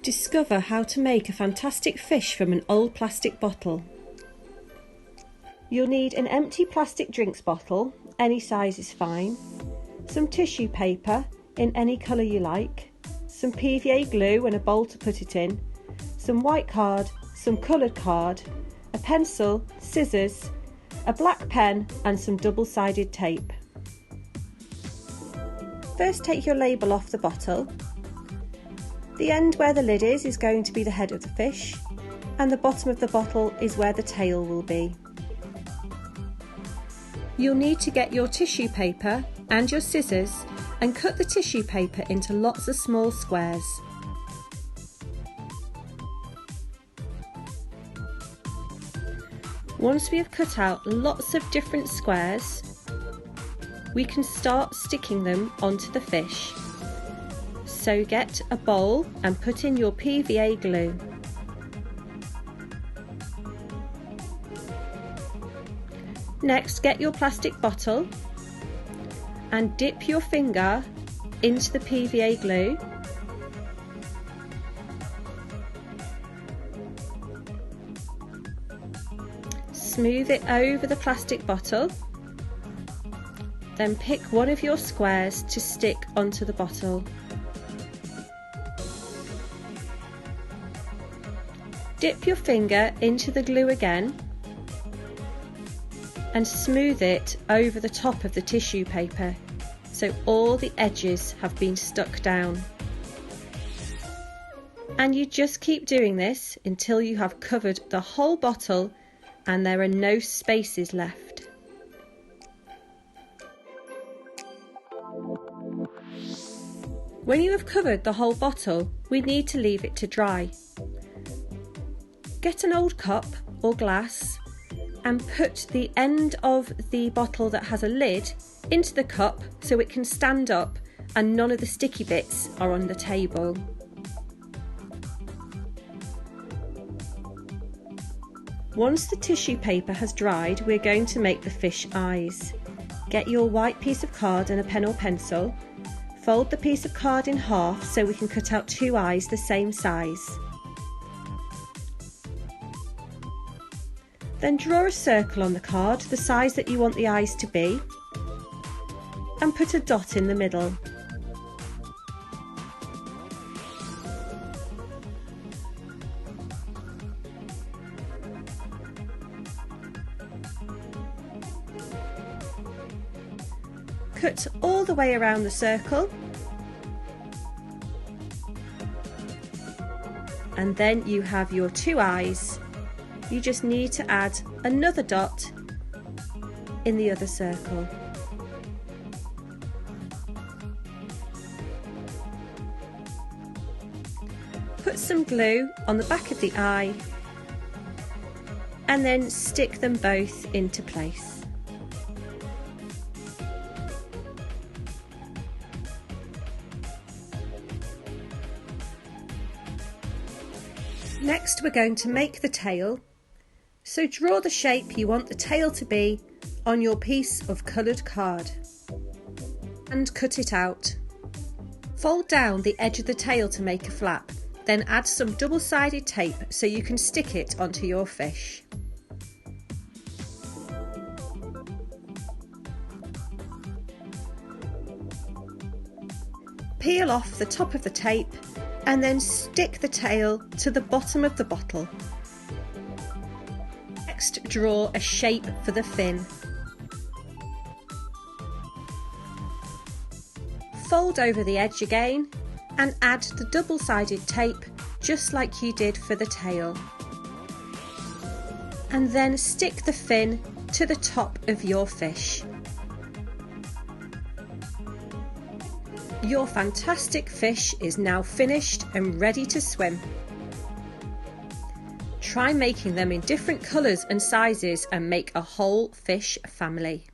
Discover how to make a fantastic fish from an old plastic bottle. You'll need an empty plastic drinks bottle, any size is fine, some tissue paper in any colour you like, some PVA glue and a bowl to put it in, some white card, some coloured card, a pencil, scissors, a black pen and some double-sided tape. First take your label off the bottle. The end where the lid is going to be the head of the fish, and the bottom of the bottle is where the tail will be. You'll need to get your tissue paper and your scissors and cut the tissue paper into lots of small squares. Once we have cut out lots of different squares, we can start sticking them onto the fish. So get a bowl and put in your PVA glue. Next, get your plastic bottle and dip your finger into the PVA glue. Smooth it over the plastic bottle. Then pick one of your squares to stick onto the bottle. Dip your finger into the glue again and smooth it over the top of the tissue paper so all the edges have been stuck down. And you just keep doing this until you have covered the whole bottle and there are no spaces left. When you have covered the whole bottle, we need to leave it to dry. Get an old cup or glass and put the end of the bottle that has a lid into the cup so it can stand up and none of the sticky bits are on the table. Once the tissue paper has dried, we're going to make the fish eyes. Get your white piece of card and a pen or pencil. Fold the piece of card in half so we can cut out two eyes the same size. Then draw a circle on the card, the size that you want the eyes to be, and put a dot in the middle. Cut all the way around the circle, and then you have your two eyes. You just need to add another dot in the other circle. Put some glue on the back of the eye and then stick them both into place. Next, we're going to make the tail. So draw the shape you want the tail to be on your piece of coloured card and cut it out. Fold down the edge of the tail to make a flap, then add some double-sided tape so you can stick it onto your fish. Peel off the top of the tape and then stick the tail to the bottom of the bottle. Next, draw a shape for the fin. Fold over the edge again and add the double-sided tape just like you did for the tail. And then stick the fin to the top of your fish. Your fantastic fish is now finished and ready to swim. Try making them in different colours and sizes and make a whole fish family.